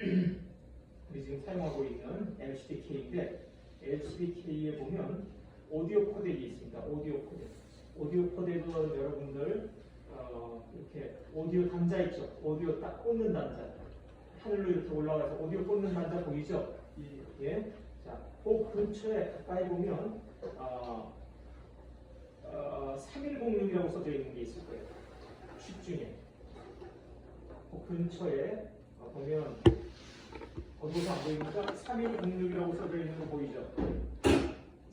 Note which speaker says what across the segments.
Speaker 1: 우리 지금 사용하고 있는 LCDK인데 LCDK에 보면 오디오 코덱이 있습니다. 오디오 코덱. 오디오 코덱은 여러분들 이렇게 오디오 단자 있죠. 오디오 딱 꽂는 단자. 하늘로 이렇게 올라가서 오디오 꽂는 단자 보이죠? 예. 자, 그 근처에 가까이 보면 3106이라고 써져 있는 게 있을 거예요. 칩 중에. 그 근처에 보면 어디서 안 보입니까? 3106이라고 써져 있는 거 보이죠?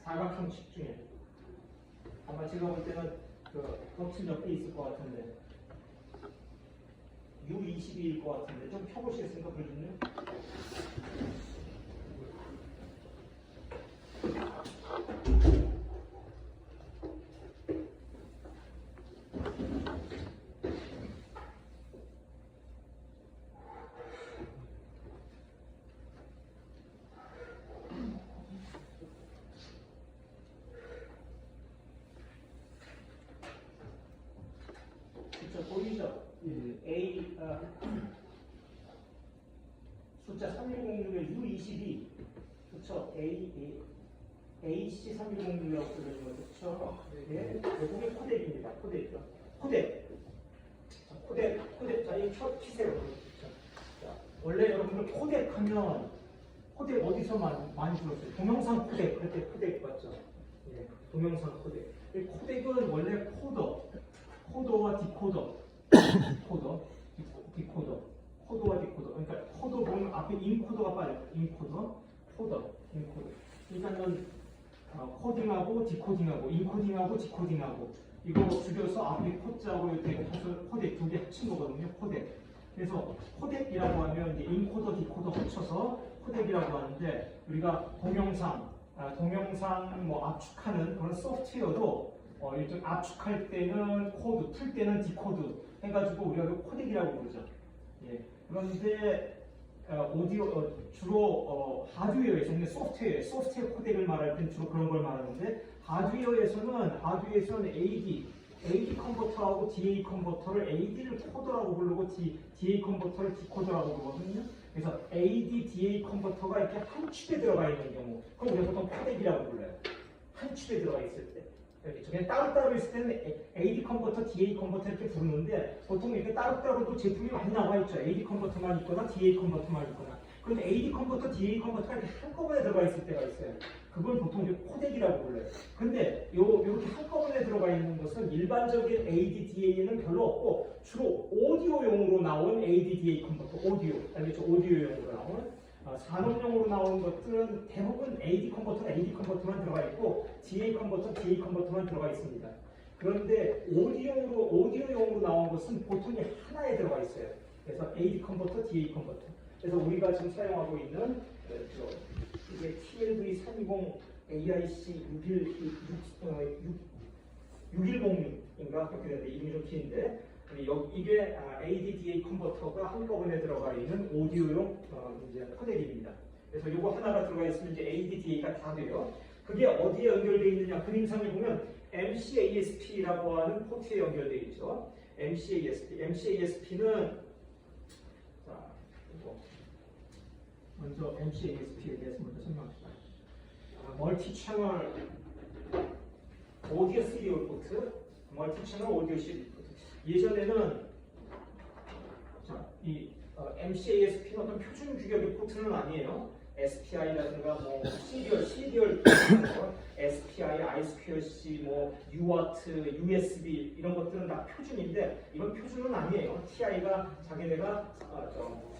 Speaker 1: 사각형 칩 중에. 아마 제가 볼 때는 그 버튼 몇 개 있을 것 같은데 U22일 것 같은데 좀 펴보시겠습니까? 그러면요. 보이죠? 숫자 3106에 U22 그쵸? AC3106이라고 써져 있는 거죠. 그쵸? 네. 외국의 코덱입니다. 코덱이죠. 코덱. 자, 이 키세요. 자, 원래 여러분들 코덱 하면 코덱 어디서 많이 들었어요? 동영상 코덱. 그때 코덱 봤죠? 예, 동영상 코덱. 이 코덱은 원래 코더와 디코더. 코드와 디코더. 그러니까 코드 보면 앞에 인코더가 빠져요. 인코더. 그러니까는 코딩하고 디코딩하고 인코딩하고 디코딩하고 이거 줄여서 앞에 코자하고 이렇게 해서 코덱 두 개 합친 거거든요. 코덱. 그래서 코덱이라고 하면 이제 인코더, 디코더 합쳐서 코덱이라고 하는데 우리가 동영상 뭐 압축하는 그런 소프트웨어도 일종 압축할 때는 코드, 풀 때는 디코드 해가지고 우리가 그 코덱이라고 부르죠. 예. 그런데 오디오 주로 하드웨어에서 소프트웨어 코덱을 말할 땐 주로 그런 걸 말하는데 하드웨어에서는 AD 컨버터하고 DA 컨버터를 AD를 코더라고 부르고 DA 컨버터를 디코더라고 부르거든요. 그래서 AD, DA 컨버터가 이렇게 한 칩에 들어가 있는 경우, 그럼 우리가 보통 코덱이라고 불러요. 한 칩에 들어가 있을 때. 그냥 따로따로 있을 때는 AD 컨버터, DA 컨버터 이렇게 부르는데 보통 이렇게 따로따로도 제품이 많이 나와 있죠. AD 컨버터만 있거나 DA 컨버터만 있거나. 그럼 AD 컨버터, DA 컨버터가 이렇게 한꺼번에 들어가 있을 때가 있어요. 그걸 보통 코덱이라고 불러요. 근데 이렇게 한꺼번에 들어가 있는 것은 일반적인 AD, DA는 별로 없고 주로 오디오용으로 나온 AD, DA 컨버터, 알겠죠? 오디오용으로 나온 산업용으로 나온 것들은 대부분 AD 컨버터만 들어가 있고 DA 컨버터만 들어가 있습니다. 그런데 오디오용으로 나온 것은 보통 하나에 들어가 있어요. 그래서 AD 컨버터, DA 컨버터. 그래서 우리가 지금 사용하고 있는 이게 TLV320 AIC 6106인가 그렇게 되는데 이름이 좀 긴데 이게 ADDA 컨버터가 한꺼번에 들어가 있는 오디오용 이제 코덱입니다. 그래서 이거 하나가 들어가 있으면 이제 ADDA가 다 돼요. 그게 어디에 연결되어 있느냐? 그림상에 보면 MCASP라고 하는 포트에 연결되어 있죠. MCASP는 자, 먼저 MCASP에 대해서 먼저 설명합시다. 멀티 채널 오디오 시리얼 포트, 멀티 채널 오디오 시리얼 포트. 예전에는 이 MCASP는 어떤 표준 규격의 포트는 아니에요. SPI라든가 뭐 시리얼 SPI, I2C, 뭐 UART, USB 이런 것들은 다 표준인데 이건 표준은 아니에요. TI가 자기네가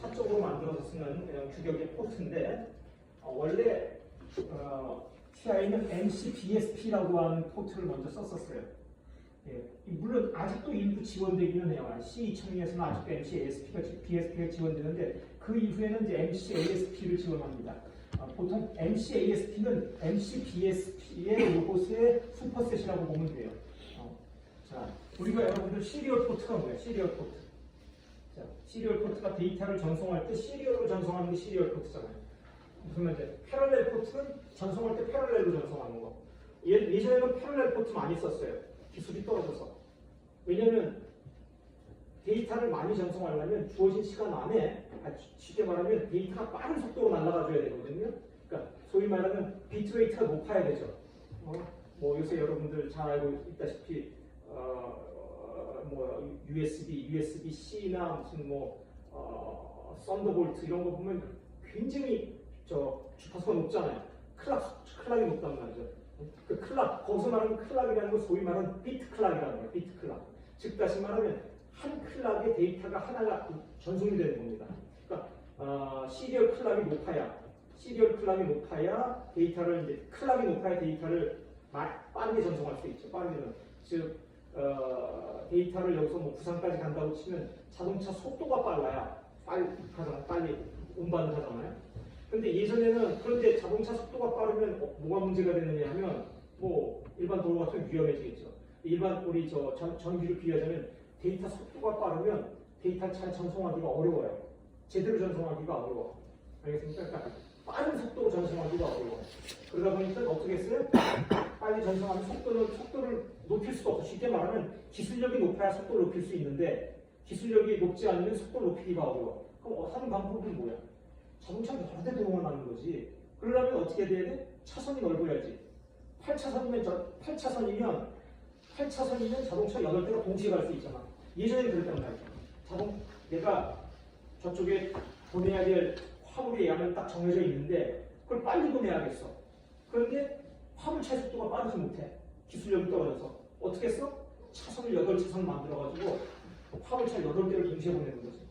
Speaker 1: 사적으로 만들어서 쓰는 규격의 포트인데 원래 TI는 MCBSP라고 하는 포트를 먼저 썼었어요. 예, 물론 아직도 일부 지원되기는 해요. C2000에서는 아직도 MCBSP가 지원되는데 그 이후에는 이제 MCASP를 지원합니다. 보통 MCASP는 MCBSP의 로봇의 슈퍼셋이라고 보면 돼요. 자, 우리가 여러분들 시리얼 포트가 뭐예요? 시리얼 포트. 자, 시리얼 포트가 데이터를 전송할 때 시리얼로 전송하는 게 시리얼 포트잖아요. 무슨 말인지 패럴렐 포트는 전송할 때 패럴렐로 전송하는 거. 예전에는 패럴렐 포트 많이 썼어요. 기술이 떨어져서. 왜냐하면 데이터를 많이 전송하려면 주어진 시간 안에 쉽게 말하면 데이터가 빠른 속도로 날아가줘야 되거든요. 그러니까 소위 말하는 비트레이트가 높아야 되죠. 뭐 요새 여러분들 잘 알고 있다시피 뭐 USB-C나 무슨 썬더볼트 이런 거 보면 굉장히 주파수가 높잖아요. 클락이 높단 말이죠. 그 클락, 거기서 말하는 클락이라는 건 소위 말하는 비트 클락이라는 거예요. 비트 클락. 즉 다시 말하면 한 클락의 데이터가 하나가 전송이 되는 겁니다. 그러니까 시리얼 클락이 높아야 데이터를 이제 클락이 높아야 데이터를 빠르게 전송할 수 있죠. 빠르게는 즉 데이터를 여기서 뭐 부산까지 간다고 치면 자동차 속도가 빨라야 빨리 운반을 하잖아요. 근데 예전에는 그런데 자동차 속도가 빠르면 뭐가 문제가 되느냐 하면 뭐 일반 도로 같으면 위험해지겠죠. 일반 우리 전기를 비유하자면 데이터 속도가 빠르면 데이터 잘 전송하기가 어려워요. 제대로 전송하기가 어려워. 알겠습니까? 그러니까 빠른 속도로 전송하기가 어려워. 그러다 보니까 어떻게 했어요? 빨리 전송하면 속도를 높일 수가 없어. 쉽게 말하면 기술력이 높아야 속도를 높일 수 있는데 기술력이 높지 않으면 속도를 높이기가 어려워. 그럼 하는 방법은 뭐야? 자동차를 여러 대 동원하는 거지. 그러려면 어떻게 돼야 돼? 차선이 넓어야지. 8차선이면 자동차 8대가 동시에 갈 수 있잖아. 예전에 그랬단 말이야. 내가 저쪽에 보내야 될 화물의 양은 딱 정해져 있는데 그걸 빨리 보내야겠어. 그런데 화물차의 속도가 빠르지 못해. 기술력이 떨어져서. 어떻게 했어? 차선을 8차선 만들어가지고 화물차 8대를 동시에 보내는 거지.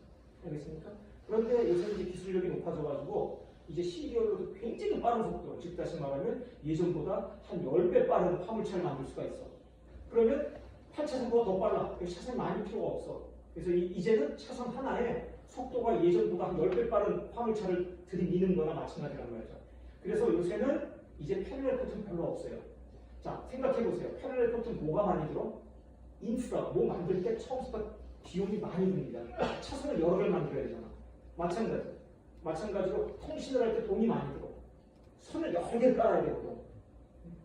Speaker 1: 알겠습니까? 그런데 요새 이제 기술력이 높아져가지고 이제 시리얼로도 굉장히 빠른 속도, 즉 다시 말하면 예전보다 한 10배 빠른 화물차를 만들 수가 있어. 그러면 8차선보다 더 빨라. 차선이 많이 필요가 없어. 그래서 이제는 차선 하나에 속도가 예전보다 한 10배 빠른 화물차를 들이미는 거나 마찬가지란 말이죠. 그래서 요새는 이제 패러렐 포트는 별로 없어요. 자, 생각해보세요. 패러렐 포트는 뭐가 많이 들어? 인프라, 뭐 만들 때 처음부터 비용이 많이 듭니다. 차선을 여러 개를 만들어야 되잖아. 마찬가지로 통신을 할 때 돈이 많이 들어. 선을 여러 개를 깔아야 되거든.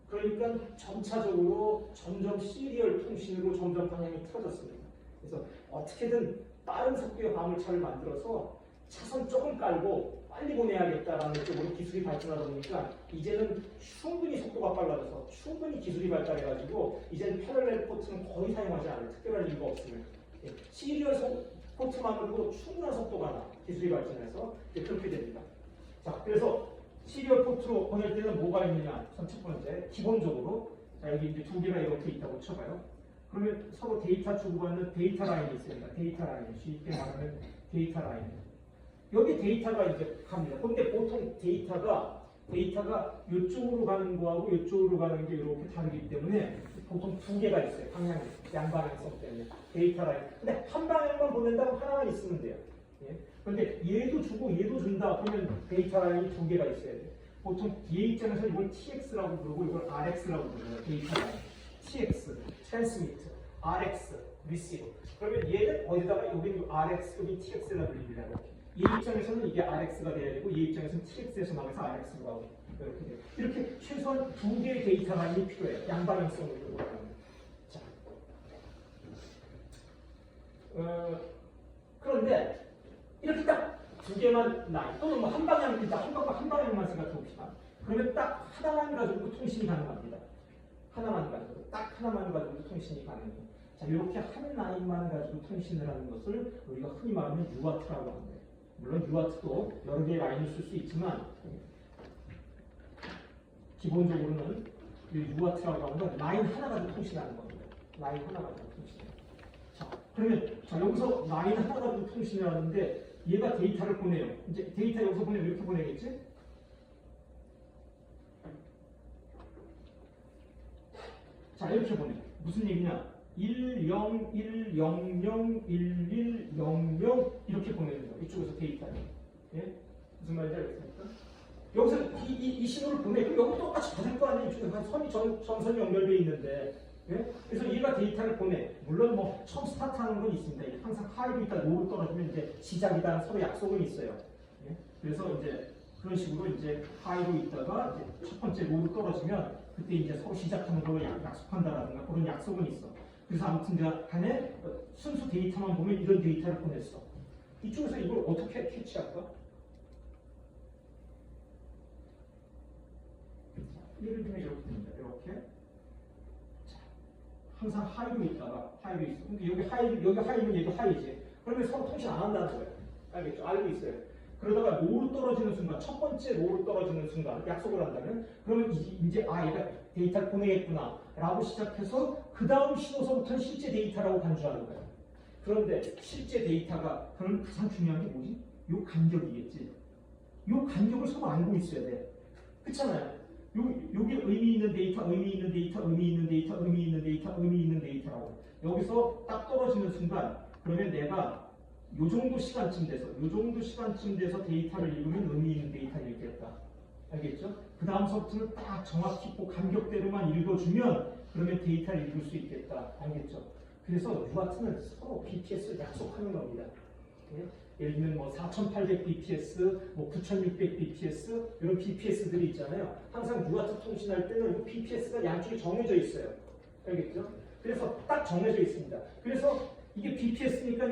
Speaker 1: 그러니까 점차적으로 점점 시리얼 통신으로 점점 방향이 틀어졌습니다. 그래서 어떻게든 빠른 속도의 화물차를 만들어서 차선 조금 깔고 빨리 보내야겠다라는 쪽으로 기술이 발전하다 보니까 이제는 충분히 속도가 빨라져서 충분히 기술이 발달해가지고 이제는 패러렐 포트는 거의 사용하지 않아요. 특별한 이유가 없으면. 시리얼 포트만으로도 충분한 속도가 나. 기술이 발전해서 그렇게 됩니다. 자, 그래서 시리얼 포트로 보낼 때는 뭐가 있느냐? 첫 번째, 기본적으로 자, 여기 이제 2개가 이렇게 있다고 쳐봐요. 그러면 서로 데이터 주고받는 데이터 라인이 있습니다. 데이터 라인, 쉽게 말하면 데이터 라인. 여기 데이터가 이제 갑니다. 근데 보통 데이터가 이쪽으로 가는 거하고 이쪽으로 가는 게 이렇게 다르기 때문에 보통 2개가 있어요. 방향이 양방향성 때문에 데이터 라인. 근데 한 방향만 보낸다고 하나만 있으면 돼요. 예? 그런데 얘도 주고 얘도 준다. 그러면 데이터 라인이 2개가 있어야 돼요. 보통 얘 입장에서 이걸 TX라고 부르고 이걸 RX라고 부르요. 데이터 라인. TX, transmit, RX, receive. 그러면 얘는 어디다가 여기 RX, 여기 TX라 불립니다. 얘 입장에서는 이게 RX가 돼야 되고 얘 입장에서는 TX에서 나가서 RX로 가고 이렇게 돼요. 이렇게 최소한 2개의 데이터 라인이 필요해요. 양방향성으로 돌아가는. 자, 그런데 이렇게 딱 2개만 라인 또는 뭐 한 방향만 생각해 봅시다. 그러면 딱 하나만 가지고 통신이 가능합니다. 하나만 가지고 딱 하나만 가지고 통신이 가능해요. 자, 이렇게 한 라인만 가지고 통신을 하는 것을 우리가 흔히 말하는 UART라고 합니다. 물론 UART도 여러 개의 라인을 쓸 수 있지만 기본적으로는 UART라고 하는 건 라인 하나 가지고 통신하는 겁니다. 라인 하나 가지고 통신. 자, 그러면 여기서 라인 하나 가지고 통신을 하는데 얘가 데이터를 보내요. 이제 데이터 여기서 보내면 이렇게 보내겠지? 자, 이렇게 보내. 무슨 얘기냐? 10, 10, 11, 00 이렇게 보내는 거. 이쪽에서 데이터를. 예? 무슨 말인지 알겠습니까? 여기서 이 신호를 보내. 그럼 여기 똑같이 받을 거 아니에요? 이쪽에 선이 전선이 연결되어 있는데. 예? 그래서 얘가 데이터를 보내. 물론 뭐 처음 스타트하는 건 있습니다. 항상 하이로 있다 로우로 떨어지면 이제 시작이다 서로 약속은 있어요. 예? 그래서 이제 그런 식으로 이제 하이로 있다가 이제 첫 번째 로우로 떨어지면 그때 이제 서로 시작하는 걸 약속한다라든가 그런 약속은 있어. 그래서 아무튼 간에 순수 데이터만 보면 이런 데이터를 보냈어. 이쪽에서 이걸 어떻게 캐치할까? 예를 들면 이렇게 됩니다. 이렇게. 자, 항상 하이로 있다가 하이로 있어. 근데 여기 하이면 얘도 하이지. 그러면 서로 통신 안 한다는 거예요. 알겠죠? 알고 있어요. 그러다가 로로 떨어지는 순간, 첫 번째 로로 떨어지는 순간 약속을 한다면 그러면 이제 얘가 데이터를 보내겠구나 라고 시작해서 그 다음 신호서부터는 실제 데이터라고 간주하는 거예요. 그런데 실제 데이터가 그럼 가장 중요한 게 뭐지? 요 간격이겠지. 요 간격을 서로 알고 있어야 돼. 그렇잖아요. 여기 의미 있는 데이터, 의미 있는 데이터, 의미 있는 데이터, 의미 있는 데이터, 의미 있는 데이터라고. 여기서 딱 떨어지는 순간 그러면 내가 요 정도 시간쯤 돼서 데이터를 읽으면 의미 있는 데이터를 읽겠다. 알겠죠? 그 다음서부터는 딱 정확히 꼭 간격대로만 읽어주면 그러면 데이터를 읽을 수 있겠다. 알겠죠? 그래서 UART는 서로 BPS를 약속하는 겁니다. 예? 예를 들면 뭐 4800 BPS, 뭐 9600 BPS 이런 BPS들이 있잖아요. 항상 UART 통신할 때는 이 BPS가 양쪽에 정해져 있어요. 알겠죠? 그래서 딱 정해져 있습니다. 그래서 이게 BPS니까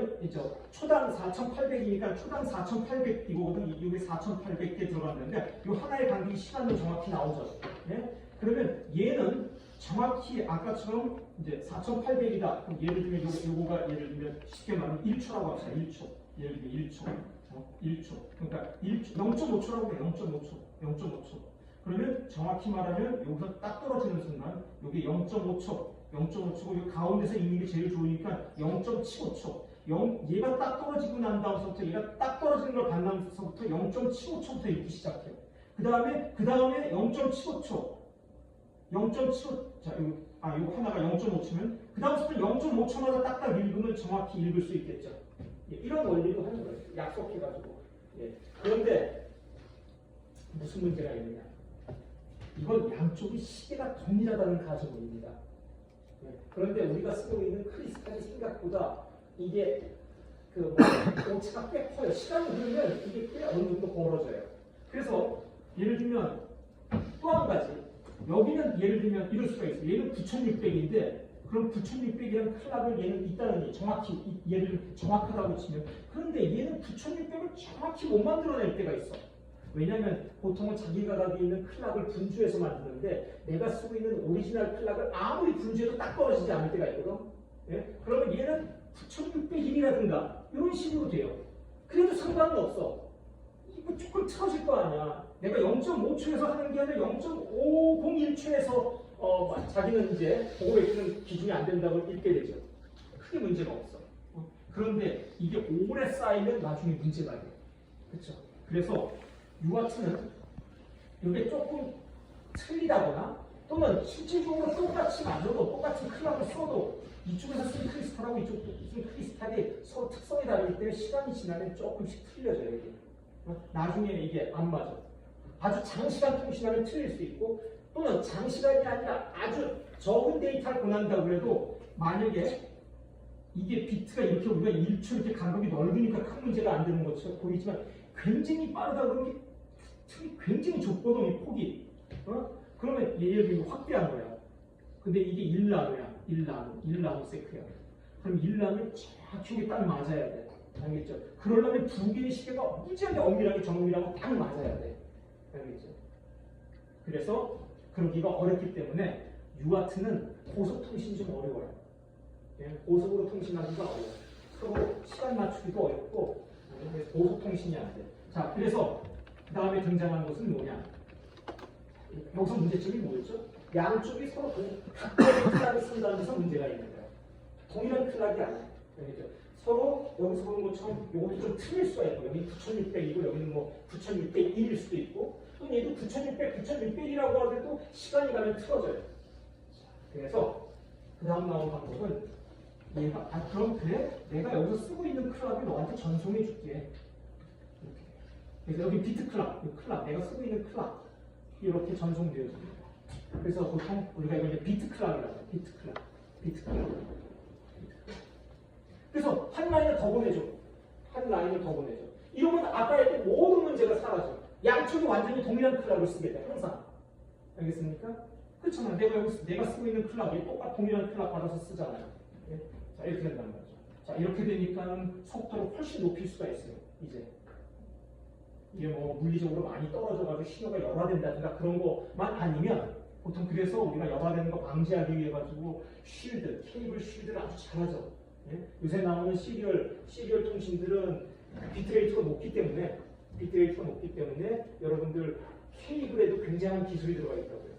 Speaker 1: 초당 4800이니까 초당 4800 이거거든. 여기 4800개 들어갔는데 이 하나의 간격이 시간으로 정확히 나오죠. 네? 그러면 얘는 정확히 아까처럼 이제 4800이다. 그럼 예를 들면 요거가 예를 들면 쉽게 말하면 1초라고 합시다. 1초. 예를 들면 1초. 1초. 그러니까 0.5초라고 해요. 0.5초. 그러면 정확히 말하면 여기서 딱 떨어지는 순간 여기 0.5초. 0.5초고 이 가운데서 읽는 게 제일 좋으니까 0.75초. 얘가 딱 떨어지고 난 다음부터 얘가 딱 떨어지는 걸 만나면서부터 0.75초부터 읽기 시작해요. 그 다음에 0.75초. 0.75. 자, 이거 하나가 0.5초면 그 다음부터 0.5초마다 딱딱 읽으면 정확히 읽을 수 있겠죠. 예, 이런 원리도 하는 거예요. 약속해가지고. 예. 그런데 무슨 문제가 있느냐? 이건 양쪽이 시계가 동일하다는 가정입니다. 그런데 우리가 쓰고 있는 크리스탈이 생각보다 이게 오차가 꽤 커요. 시간이 흐르면 이게 꽤 어느 정도 벌어져요. 그래서 예를 들면 또 한 가지 여기는 예를 들면 이럴 수가 있어요. 얘는 9600인데 그럼 9600이라는 클락을 얘는 있다는 정확히 얘를 정확하다고 치면 그런데 얘는 9600을 정확히 못 만들어낼 때가 있어. 왜냐하면 보통은 자기가 가지고 있는 클락을 분주해서 만드는데 내가 쓰고 있는 오리지널 클락을 아무리 분주해도 딱 떨어지지 않을 때가 있거든. 예? 그러면 얘는 9601이라든가 이런 식으로 돼요. 그래도 상관은 없어. 이거 조금 틀어질 거 아니야. 내가 0.5초에서 하는 게 아니라 0.501초에서 자기는 이제 보고 읽는 기준이 안 된다고 읽게 되죠. 크게 문제가 없어. 그런데 이게 오래 쌓이면 나중에 문제가 돼. 그렇죠? 그래서 UART는 이게 조금 틀리다거나 또는 실질적으로 똑같이 만들어도 똑같은 클락을 써도 이쪽에서 쓴 크리스탈하고 이쪽에서 쓴 크리스탈이 서로 특성이 다르기 때문에 시간이 지나면 조금씩 틀려져요. 이게. 나중에 이게 안 맞아. 아주 장시간 통신하면 틀릴 수 있고 또는 장시간이 아니라 아주 적은 데이터를 보낸다고 해도 만약에 이게 비트가 이렇게 우리가 1초 이렇게 간격이 넓으니까 큰 문제가 안 되는 것처럼 보이지만 굉장히 빠르다 그러면 굉장히 좁거든 이 폭이. 그러면 예를 들면 확대한 거야. 근데 이게 1나노 세크야. 그럼 1나노 정확히 딱 맞아야 돼. 알겠죠? 그러려면 두 개의 시계가 무지하게 엄밀하게 정밀하고 딱 맞아야 돼. 알겠죠? 그래서 그러기가 어렵기 때문에 UART는 고속통신이 좀 어려워요. 예? 고속으로 통신하기가 어려워요. 서로 시간 맞추기도 어렵고 고속통신이 안 돼. 자, 그래서 그 다음에 등장한 것은 뭐냐? 여기서 문제점이 뭐였죠? 양쪽이 서로 각각의 클락을 쓴다는 데서 문제가 있는 거예요. 동일한 클락이 아니에요. 알겠죠? 서로 여기서 보는 것처럼 이것도 좀 틀릴 수가 있고 여기 9600이고 여기는 뭐 9601일 수도 있고 또 얘도 9600, 9600이라고 하더라도 시간이 가면 틀어져요. 그래서 그 다음 나온 방법은 얘가 그럼 그래? 내가 여기서 쓰고 있는 클락을 너한테 전송해 줄게. 그래서 여기 비트 클락, 내가 쓰고 있는 클락 이렇게 전송되어집니다. 그래서 보통 우리가 이걸 비트 클락이라고 해요. 비트 클락. 그래서 한 라인을 더 보내줘. 이러면 아까 했던 모든 문제가 사라져. 양쪽이 완전히 동일한 클락을 쓰게 돼. 항상. 알겠습니까? 그렇잖아요. 내가 쓰고 있는 클락이 똑같은 동일한 클락 받아서 쓰잖아요. 예? 자, 이렇게 된다는 거죠. 자, 이렇게 되니까는 속도를 훨씬 높일 수가 있어요. 이제 이게 뭐 물리적으로 많이 떨어져가지고 신호가 열화된다든가 그런 것만 아니면 보통 그래서 우리가 열화되는 거 방지하기 위해 가지고 쉴드, 케이블 쉴드를 아주 잘하죠. 예? 요새 나오는 시리얼 통신들은 비트레이트가 높기 때문에 여러분들 케이블에도 굉장한 기술이 들어가 있다고요.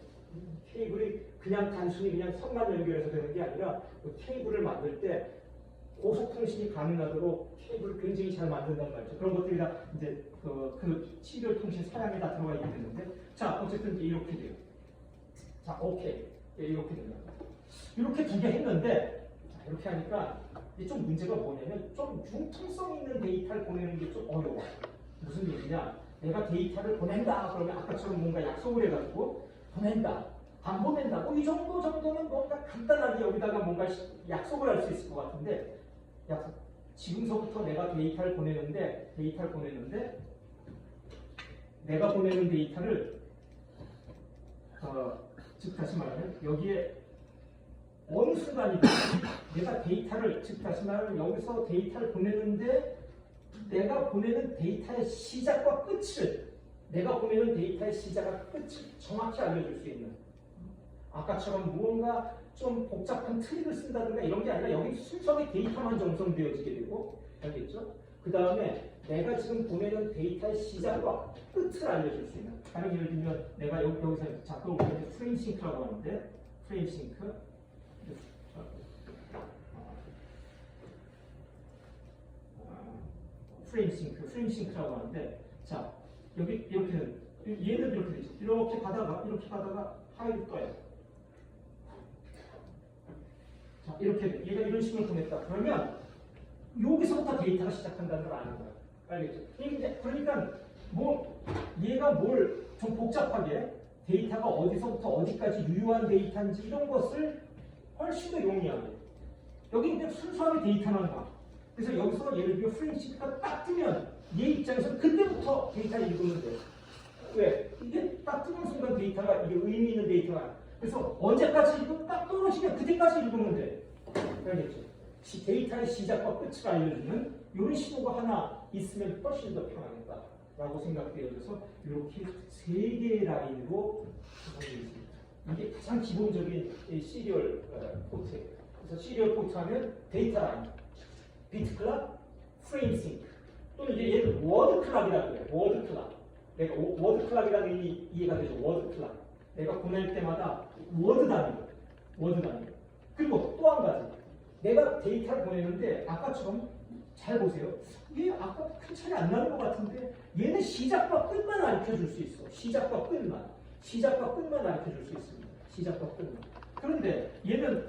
Speaker 1: 케이블이 그냥 단순히 그냥 선만 연결해서 되는 게 아니라 그 케이블을 만들 때 고속통신이 가능하도록 케이블을 굉장히 잘 만든단 말이죠. 그런 것들이 다 이제 그 시리얼 통신 사양에 다 들어가 있게 되는데, 자 어쨌든 이렇게 돼요. 자 오케이, 이렇게 됩니다. 이렇게 두 개 했는데, 자, 이렇게 하니까 이게 좀 문제가 뭐냐면 좀 융통성 있는 데이터를 보내는 게 좀 어려워. 무슨 얘기냐? 내가 데이터를 보낸다 그러면 아까처럼 뭔가 약속을 해가지고 보낸다, 안 보낸다, 뭐 이 정도는 뭔가 간단하게 여기다가 뭔가 약속을 할 수 있을 것 같은데, 지금서부터 내가 데이터를 보내는데 내가 보내는 데이터를 즉 다시 말하면 여기에 어느 순간이든 내가 데이터를 즉 다시 말하면 여기서 데이터를 보내는데 내가 보내는 데이터의 시작과 끝을 정확히 알려줄 수 있는, 아까처럼 무언가 좀 복잡한 트릭을 쓴다든가 이런 게 아니라 여기 순수하게 데이터만 정성되어지게 되고, 알겠죠? 그 다음에 내가 지금 보내는 데이터의 시작과 끝을 알려줄 수 있는, 다른 예를 들면 내가 여기서 자, 그걸 우리가 프레임 싱크라고 하는데, 프레임 싱크 프레임 싱크라고 하는데, 자 여기 이렇게 얘는 이렇게 되죠. 이렇게 가다가 하이를 떠요. 자 이렇게 얘가 이런 식으로 보냈다. 그러면 여기서부터 데이터가 시작한다는 걸 아는 거야. 알겠죠? 그러니까 얘가 뭘 좀 복잡하게 데이터가 어디서부터 어디까지 유효한 데이터인지 이런 것을 훨씬 더 용이하게, 여기 그냥 순수하게 데이터만 봐. 그래서 여기서 예를 들면 프레임싱크가 딱 뜨면 얘 입장에서 그때부터 데이터를 읽으면 돼. 왜? 이게 딱 뜨는 순간 데이터가 이게 의미 있는 데이터가, 그래서 언제까지 읽고 딱 떨어지면 그때까지 읽으면 돼. 알겠죠? 데이터의 시작과 끝을 알려주는 이런 신호가 하나 있으면 훨씬 더 편하겠다라고 생각되어져서 이렇게 세 개의 라인으로 구성되어 있습니다. 이게 가장 기본적인 시리얼 포트예요. 그래서 시리얼 포트 하면 데이터 라인, 비트 클락, 프레임 싱크, 또는 이제 얘를 워드 클락이라고 해요. 워드 클락. 내가 워드 클락이라는 의미 이해가 되죠. 워드 클락. 내가 보낼 때마다 워드 단위로. 그리고 또 한 가지. 내가 데이터를 보내는데 아까처럼 잘 보세요. 얘 아까 큰 차이 안 나는 것 같은데 얘는 시작과 끝만 알려줄 수 있어. 시작과 끝만 알려줄 수 있습니다. 시작과 끝만. 그런데 얘는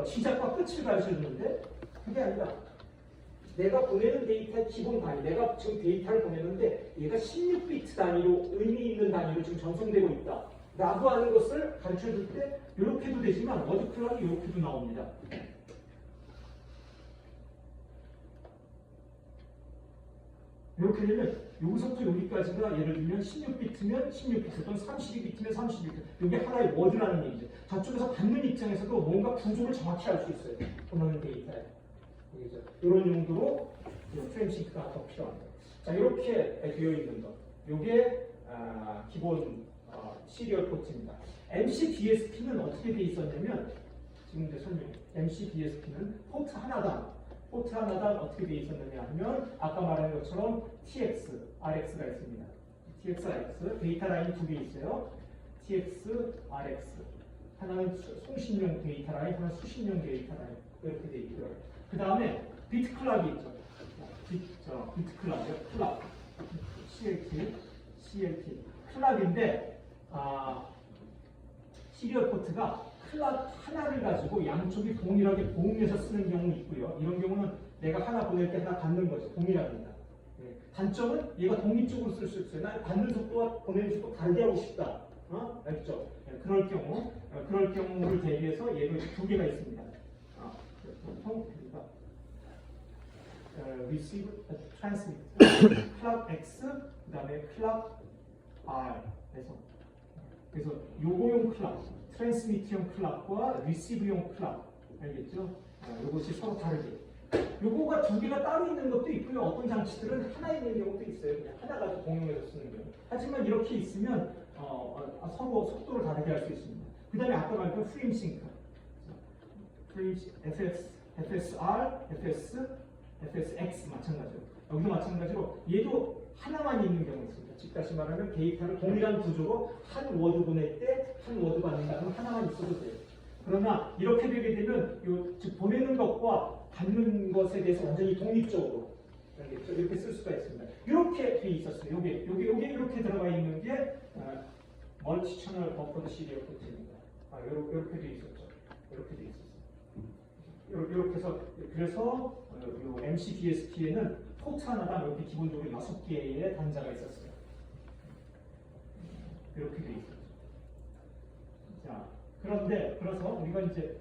Speaker 1: 시작과 끝을 가르쳐주는데 그게 아니라 내가 보내는 데이터의 기본 단위, 내가 지금 데이터를 보내는데 얘가 16비트 단위로 의미 있는 단위로 지금 전송되고 있다 라고 하는 것을 가르쳐줄 때 이렇게도 되지만 워드 클락이 이렇게도 나옵니다. 이렇게 되면 여기서부터 여기까지가 예를 들면 16비트면 16비트 또는 32비트면 32비트, 이게 하나의 워드라는 얘기죠. 저쪽에서 받는 입장에서도 뭔가 구조를 정확히 알 수 있어요. 보내는 데이터에. 이런 용도로 프레임 싱크가 더 필요합니다. 자, 이렇게 되어 있는 것. 이게 기본 시리얼 포트입니다. MC DSP는 어떻게 되어 있었냐면, 지금 이제 설명. MC DSP는 포트 하나당 어떻게 되어 있었느냐 하면 아까 말한 것처럼 TX, RX가 있습니다. TX, RX 데이터 라인이 두 개 있어요. TX, RX 하나는 송신용 데이터 라인, 하나는 수신용 데이터 라인 이렇게 되어 있고요. 그 다음에 비트 클락이 있죠. 비트 클락이요. 클락 CLT 클락인데 시리얼 포트가 클락 하나를 가지고 양쪽이 동일하게 보응해서 쓰는 경우 있고요. 이런 경우는 내가 하나 보낼 때 하나 받는 거죠. 동일합니다. 단점은 얘가 독립적으로 쓸 수 있어요. 나 받는 속도와 보내는 속도 다르게 하고 싶다. 알겠죠? 그럴 경우를 대비해서 얘가 두 개가 있습니다. 보통 receive, transmit, 클락 X, 그 다음에 클락 R 그래서 요거용 클락, 트랜스미트용 클락과 리시브용 클락 알겠죠? 이것이 서로 다르게. 요거가 두 개가 따로 있는 것도 있고요. 어떤 장치들은 하나 있는 경우도 있어요. 그냥 하나 가지고 공용해서 쓰는 경우. 하지만 이렇게 있으면 서로 속도를 다르게 할 수 있습니다. 그 다음에 아까 말했던 프레임 싱크. FSR, FSX 마찬가지로. 여기도 마찬가지로 얘도 하나만 있는 경우 있습니다. 즉 다시 말하면 데이터를 동일한 구조로 한 워드 보낼 때 한 워드 받는다. 그럼 하나만 있어도 돼요. 그러나 이렇게 되게 되면 즉 보내는 것과 받는 것에 대해서 완전히 독립적으로 이렇게 쓸 수가 있습니다. 이렇게 돼 있었어요. 요게 이렇게 들어가 있는 게 멀티 채널 버퍼드 시리얼 포트입니다. 이렇게 돼 있었죠. 이렇게 돼 있었어요. 이렇게 해서 그래서 요 MCDSP에는 포트 하나당 이렇게 기본적으로 6개의 단자가 있었어요. 이렇게 돼 있었죠. 자, 그런데 그래서 우리가 이제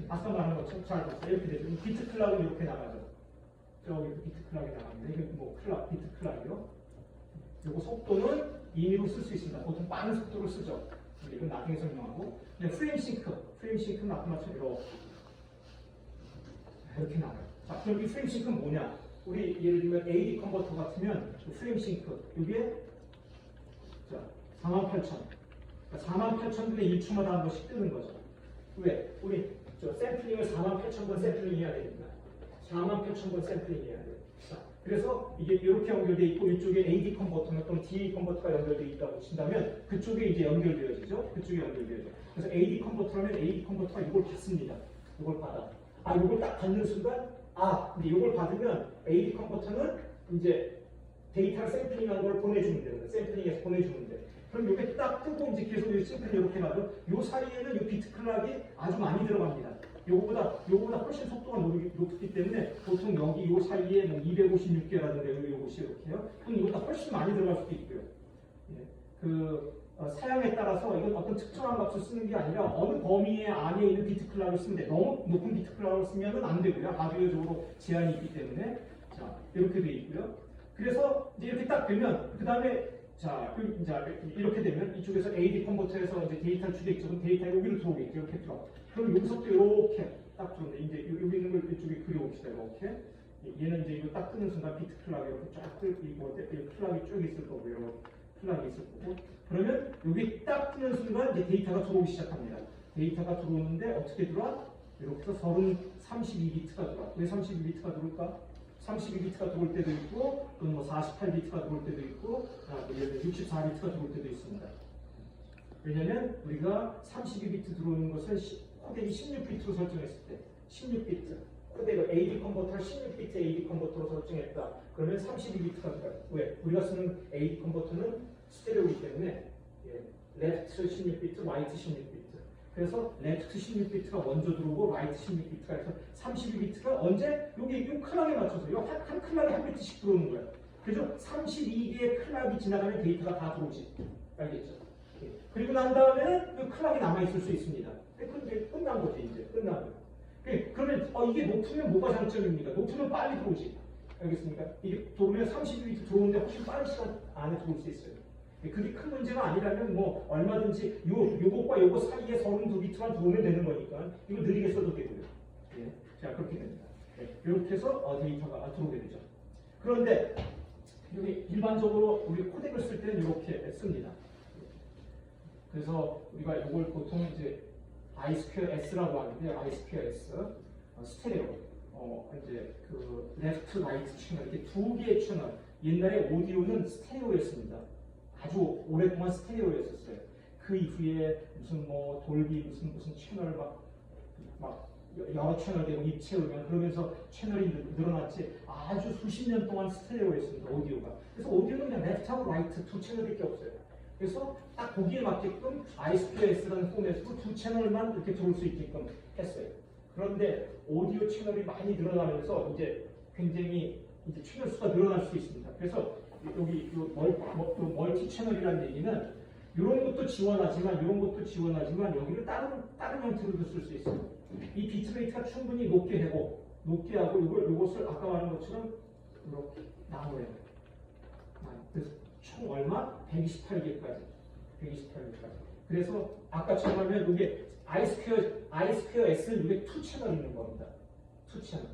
Speaker 1: 아까 말한 것처럼 잘 보세요. 이렇게 되죠. 비트 클락은 이렇게 나가죠. 저기 비트 클락이 나갑니다. 이게 뭐 클락, 비트 클락이요. 그리고 속도는 임의로 쓸 수 있습니다. 보통 빠른 속도로 쓰죠. 이건 나중에 설명하고. 프레임 싱크는 아까 말처럼 이렇게 나와요. 자, 그럼 이 프레임 싱크는 뭐냐? 우리 예를 들면 AD 컨버터 같으면 프레임 싱크 이게 48,000. 48,000분의 1초마다 한 번씩 뜨는 거죠. 왜? 우리 샘플링을 48,000번 샘플링해야 됩니다. 48,000번 샘플링해야 돼요. 자, 그래서 이게 이렇게 연결돼 있고 이쪽에 AD 컨버터나 또는 DA 컨버터가 연결돼 있다고 친다면 그쪽에 이제 연결되어지죠. 그쪽에 연결되어져. 그래서 AD 컨버터라면 AD 컨버터가 이걸 받습니다. 이걸 받아. 이걸 딱 받는 순간 근데 이걸 받으면 AD 컨버터는 이제 데이터를 샘플링한 걸 보내주면 됩니다. 샘플링해서 보내주면 돼. 그럼 이게 딱 뜨고 이제 계속 샘플이 이렇게 가죠. 요 사이에는 요 비트 클락이 아주 많이 들어갑니다. 요거보다 훨씬 속도가 높기 때문에 보통 여기 요 사이에 뭐 256개라든가 요것이 이렇게요. 그럼 이거보다 훨씬 많이 들어갈 수도 있고요. 사양에 따라서 이건 어떤 특정한 값을 쓰는 게 아니라 어느 범위 안에 있는 비트 클락을 쓰면 돼. 너무 높은 비트 클락을 쓰면 안 되고요. 하드웨어적으로 제한이 있기 때문에. 자, 이렇게 돼 있고요. 그래서 이제 이렇게 딱 되면 그 다음에 이렇게 되면 이쪽에서 AD 컨버터에서 이제 데이터를 주겠죠. 데이터가 여기로 들어오겠죠. 이렇게 들어. 그럼 여기서부터 이렇게 딱 들어오는데 이제 여기 있는 걸 이쪽에 그려봅시다. 이렇게. 얘는 이제 이거 딱 뜨는 순간 비트 클락이 이렇게 쫙 뜨고 클락이 쭉 있을 거고요. 클락이 있을 거고. 그러면 여기 딱 뜨는 순간 이제 데이터가 들어오기 시작합니다. 데이터가 들어오는데 어떻게 들어와? 이렇게 해서 32비트가 들어와. 왜 32비트가 들어올까? 32비트가 들어올 때도 있고, 또는 뭐 48비트가 들어올 때도 있고, 64비트가 들어올 때도 있습니다. 왜냐면 우리가 32비트 들어오는 것을 코덱이 16비트로 설정했을 때, 16비트, 코덱을 AD 컨버터를 16비트 AD 컨버터로 설정했다. 그러면 32비트가 들어가요. 왜? 우리가 쓰는 AD 컨버터는 스테레오이기 때문에 레프트 16비트, 라이트 16비트. 그래서 레프트 16비트가 먼저 들어오고 라이트 16비트가 해서 32비트가 언제? 여기 이 클락에 맞춰서 한 클락에 한 비트씩 들어오는 거예요. 그래서 32개의 클락이 지나가면 데이터가 다 들어오지. 알겠죠? 그리고 난 다음에는 그 클락이 남아있을 수 있습니다. 그게 끝난 거지, 이제. 끝난 거예요. 그러면 이게 높으면 뭐가 장점입니까? 높으면 빨리 들어오지. 알겠습니까? 이게 들어오면 32비트 들어오는데 훨씬 빠른 시간 안에 들어올 수 있어요. 그게 큰 문제가 아니라면 뭐 얼마든지 요것과 요거 사이에 32비트만 들어오면 되는 거니까 이거 느리게 써도 되고요. 자, 그렇게 됩니다. 이렇게 해서 데이터가 들어오게 되죠. 그런데 여기 일반적으로 우리 코덱을 쓸 때는 이렇게 씁니다. 그래서 우리가 이걸 보통 이제 I2S라고 하는데 I2S 스테레오 이제 그 레프트 라이트 채널 이렇게 두 개의 채널. 옛날에 오디오는 스테레오였습니다. 아주 오랫동안 스테레오였었어요. 그 이후에 무슨 뭐 돌비 무슨 채널 막 여러 채널 되고 입체우면 그러면서 채널이 늘어났지 아주 수십 년 동안 스테레오였습니다. 오디오가. 그래서 오디오는 그냥 레프트하고 라이트 두 채널밖에 없어요. 그래서 딱 거기에 맞게끔 I2S라는 포맷으로 두 채널만 이렇게 들어올 수 있게끔 했어요. 그런데 오디오 채널이 많이 늘어나면서 이제 굉장히 이제 채널 수가 늘어날 수 있습니다. 그래서 여기 멀티 채널이라는 얘기는 이런 것도 지원하지만 여기를 다른 형태로도 쓸 수 있어요. 이 비트레이트가 충분히 높게 하고 이것을 아까 말한 것처럼 이렇게 나눠요. 그래서 총 얼마? 128개까지. 그래서 아까처럼 하면 이게 I 스퀘어 S는 이게 2채널 있는 겁니다. 2채널.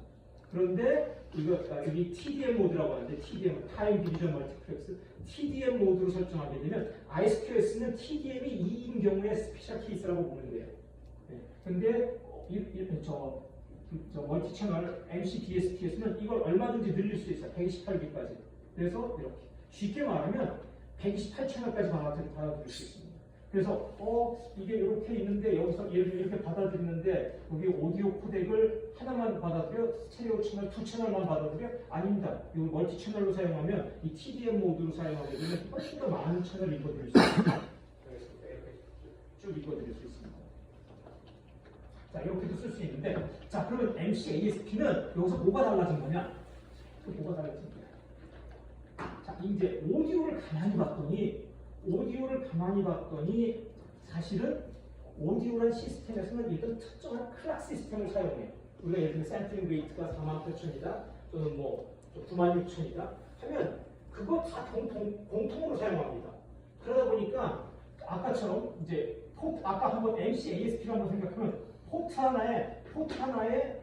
Speaker 1: 그런데 이거 여기 TDM 모드라고 하는데 TDM 타임 디비전 멀티플렉스 TDM 모드로 설정하게 되면 I 스퀘어 S는 TDM이 2인 경우에 스페셜 케이스라고 보면 돼요. 네. 근데 저 멀티 채널 MC DSP에서는 이걸 얼마든지 늘릴 수 있어요. 128개까지. 그래서 이렇게 쉽게 말하면 128채널까지 받아들일 수 있습니다. 그래서 이게 이렇게 있는데 여기서 이렇게 받아들이는데 여기 오디오 코덱을 하나만 받아들여 스테레오 채널 2채널만 받아들여 아닙니다. 이 멀티 채널로 사용하면 이 TDM 모드로 사용하게 되면 훨씬 더 많은 채널을 읽어드릴 수 있습니다. 그래서 이렇게 쭉 읽어드릴 수 있습니다. 자, 이렇게도 쓸 수 있는데, 자, 그러면 MC ASP는 여기서 뭐가 달라진 거냐? 뭐가 달라진 거야? 자, 이제 오디오를 가만히 봤더니, 사실은 오디오라는 시스템에서는 이런 특정한 클락 시스템을 사용해요. 우리가 예를 들면 샘플링 레이트가 48,000이다, 또는 뭐 96,000이다 하면 그거 다 공통으로 사용합니다. 그러다 보니까 아까처럼 이제 아까 한번 MC ASP를 한번 생각하면 포트 하나에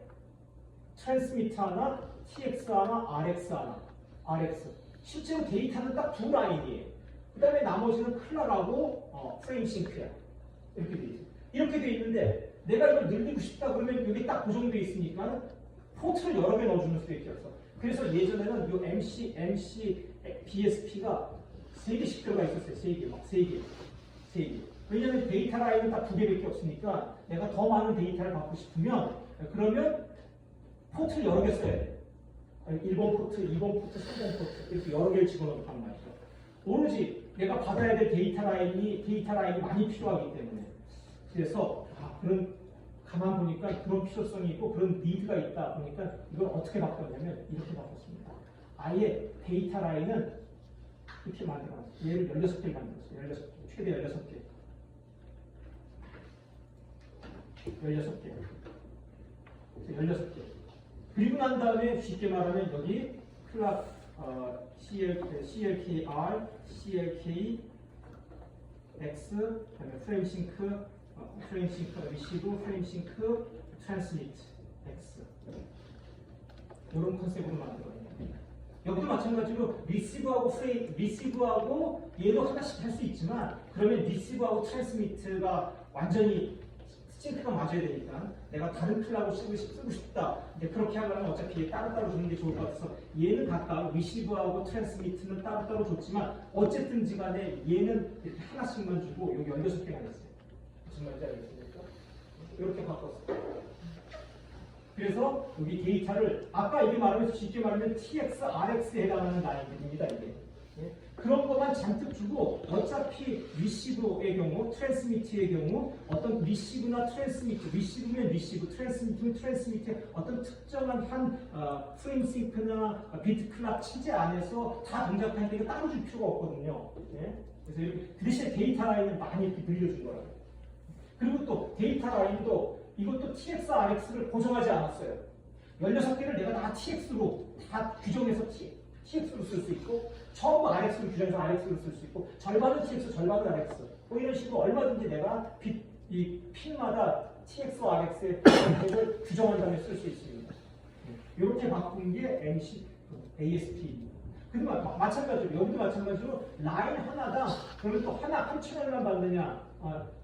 Speaker 1: 트랜스미터 하나, TX 하나, RX 하나, RX. 실제로 데이터는 딱 두 라인이에요. 그 다음에 나머지는 클락하고 프레임 싱크야. 이렇게 돼 있어요. 이렇게 돼 있는데 내가 이걸 늘리고 싶다 그러면 여기 딱 고정돼 있으니까 포트를 여러 개 넣어주는 수밖에 없어. 그래서 예전에는 이 MC BSP가 3개씩 들어가 있었어요. 3개. 왜냐하면 데이터 라인은 딱 2개밖에 없으니까 내가 더 많은 데이터를 받고 싶으면 그러면 포트를 여러 개 써야 돼. 1번 포트, 2번 포트, 3번 포트 이렇게 여러 개를 집어넣단 말이죠. 오로지 내가 받아야 될 데이터 라인이 많이 필요하기 때문에 그래서 그런 가만 보니까 그런 필요성이 있고 그런 니드가 있다 보니까 이걸 어떻게 바꿨냐면 이렇게 바꿨습니다. 아예 데이터 라인은 이렇게 만들어놨어요. 얘를 16개를 만들었어요. 16개, 최대 16개. 16개. 그리고 난 다음에 쉽게 말하면 여기 클락 CLKR, CLK, X, 그다음에 프레임 싱크, 리시브, 프레임 싱크, 트랜스미트, X. 이런 컨셉으로 만들어요. 여기도 마찬가지로 리시브하고 얘도 하나씩 할 수 있지만 그러면 리시브하고 트랜스미트가 완전히 싱크가 맞아야 되니까 내가 다른 클락을 쓰고 싶다. 근데 그렇게 하려면 어차피 따로따로 주는 게 좋을 것 같아서 얘는 각각 리시브하고 트랜스미트는 따로따로 줬지만 어쨌든지 간에 얘는 이렇게 하나씩만 주고 여기 16개가 됐어요. 무슨 말인지 알겠습니까? 이렇게 바꿨어요. 그래서 여기 데이터를 아까 이게 말하면 쉽게 말하면 TX, RX에 해당하는 라인들입니다. 이게. 그런 것만 잔뜩 주고 어차피 리시브의 경우, 트랜스미트의 경우 어떤 리시브나 트랜스미트, 리시브면 리시브, 트랜스미트면 트랜스미트의 어떤 특정한 한 프레임 싱크나 비트 클락 체제 안에서 다 동작하니까 이거 따로 줄 필요가 없거든요. 그래서 이렇게 그 대신에 데이터 라인을 많이 이렇게 늘려준 거라고. 그리고 또 데이터 라인도 이것도 TX, RX를 고정하지 않았어요. 16개를 내가 다 TX로 다 규정해서 TX로 쓸 수 있고 전부 RX로 규정해서 RX로 쓸 수 있고 절반은 TX, 절반은 RX 뭐 이런 식으로 얼마든지 내가 이 핀마다 TX와 RX의 를 규정한 다음에 쓸 수 있습니다. 이렇게 바꾼 게 MC, ASP입니다. 근데 마찬가지로 여기도 마찬가지로 라인 하나당 그러면 또 한 채널만 받느냐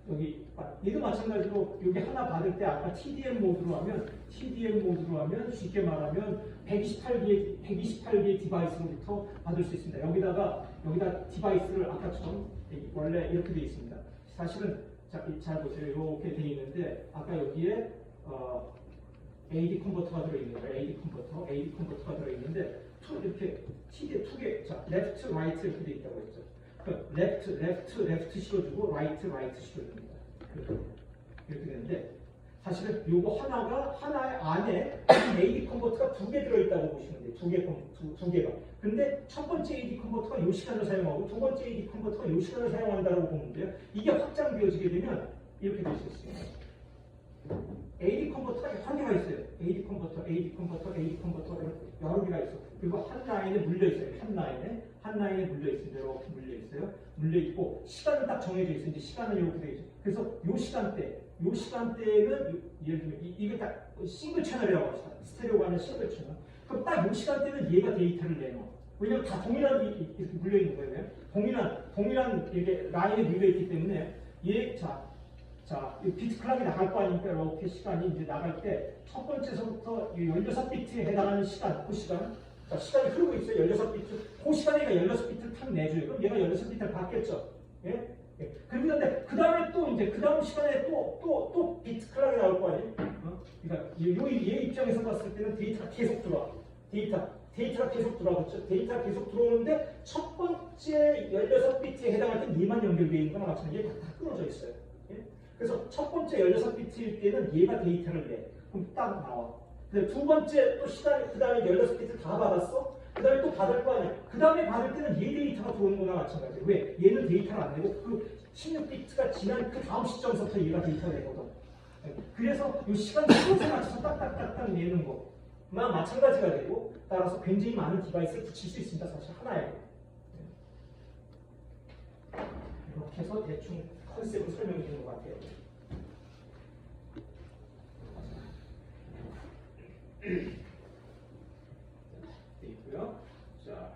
Speaker 1: 여기 얘도 마찬가지로 여기 하나 받을 때 아까 TDM 모드로 하면 쉽게 말하면 128개의 디바이스로부터 받을 수 있습니다. 여기다 디바이스를 아까처럼 원래 이렇게 되어 있습니다. 사실은 잘 보세요. 이렇게 되어 있는데 아까 여기에 AD 컨버터가 들어있는 거예요. AD 컨버터가 들어있는데 이렇게 TD 2개, 자, 레프트, 라이트 이렇게 되어 있다고 했죠. 레프트 실어주고 라이트 실어줍니다. 이렇게 되는데 사실은 요거 하나의 안에 AD 컨버터가 2개 들어있다고 보시면 돼요. 두 개가. 근데 첫 번째 AD 컨버터가 요 시간을 사용하고 두 번째 AD 컨버터가 요 시간을 사용한다고 보면 돼요. 이게 확장되어지게 되면 이렇게 될 수 있습니다. AD 컨버터가 한 개가 있어요. AD 컨버터, AD 컨버터, AD 컨버터 이렇게 여러 개가 있어. 그리고 한 라인에 물려 있어요. 한 라인에 물려 있습니다. 이렇게 물려 있어요. 물려 있고 시간은 딱 정해져 있어요. 이제 시간은 이렇게 되어 있죠. 그래서 요 시간대는 예를 들면 이게 딱 싱글 채널이라고 합시다. 스테레오가 아니라 싱글 채널. 그럼 딱 요 시간대는 얘가 데이터를 내놔. 왜냐면 다 동일한 이렇게 물려 있는 거예요. 동일한 이게 라인에 물려 있기 때문에 이 비트 클락이 나갈 거 아닙니까? 이렇게 시간이 이제 나갈 때 첫 번째서부터 16비트에 해당하는 시간, 그 시간. 자, 시간이 흐르고 있어요. 16비트. 그 시간에 얘가 16비트를 탁 내줘요. 그럼 얘가 16비트를 받겠죠. 예? 예. 그런데 그 다음에 또 이제 그 다음 시간에 또 비트 클락이 나올 거 아니에요? 그러니까 얘 입장에서 봤을 때는 데이터가 계속 들어와. 데이터가 계속 들어오죠. 데이터가 계속 들어오는데 첫 번째 16비트에 해당할 때는 얘만 연결되어 있는 거나 마찬가지로 얘가 다 끊어져 있어요. 예? 그래서 첫 번째 16비트일 때는 얘가 데이터를 내. 그럼 딱 나와. 근데 두 번째 또 시간, 그 다음에 16비트 다 받았어? 그 다음에 또 받을 거 아니야. 그 다음에 받을 때는 얘 데이터가 들어오는 거나 마찬가지예요. 왜? 얘는 데이터를 안 내고 그 16비트가 지난 그 다음 시점부터 얘가 데이터를 내거든. 그래서 이 시간 순서에 맞춰서 딱딱딱딱 내는 거만 마찬가지가 되고 따라서 굉장히 많은 디바이스를 붙일 수 있습니다. 사실 하나에. 이렇게 해서 대충 컨셉을 설명해 주는 것 같아요. 돼 있고요. 자,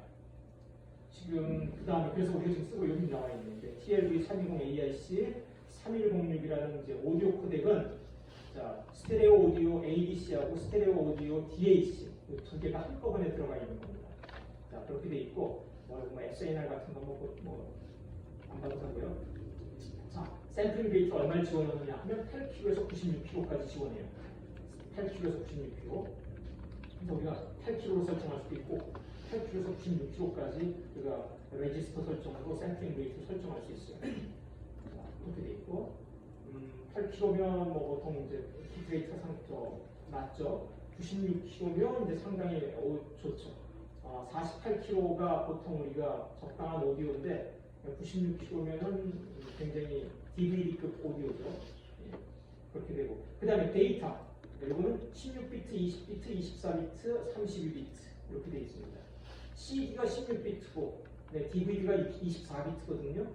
Speaker 1: 지금 그 다음에 그래서 우리가 지금 쓰고 여기 나와 있는 게 TLV 320 AIC 3106이라는 이제 오디오 코덱은 자 스테레오 오디오 ADC하고 스테레오 오디오 DAC 이 두 개가 한꺼번에 들어가 있는 겁니다. 자 그렇게 돼 있고 뭐 XNR 같은 거 안 봐도 되고요. 자 샘플링 데이터 얼마를 지원하느냐 하면 8kg에서 96kg까지 지원해요. 8kg에서 96kg. 그래서 우리가 8kg로 설정할 수도 있고 8kg에서 96kg까지 우리가 레지스터 설정하고 샘플링 데이터 설정할 수 있어요. 자, 그렇게 돼 있고 8kg면 뭐 보통 이제 비트레이트가 낮죠. 96kg면 이제 상당히 좋죠. 48kg가 보통 우리가 적당한 오디오인데 96kg면은 굉장히 DVD급 오디오죠. 예, 그렇게 되고 그 다음에 데이터 이거는 16비트, 20비트, 24비트, 32비트 이렇게 되어 있습니다. CD가 16비트고 DVD가 24비트거든요.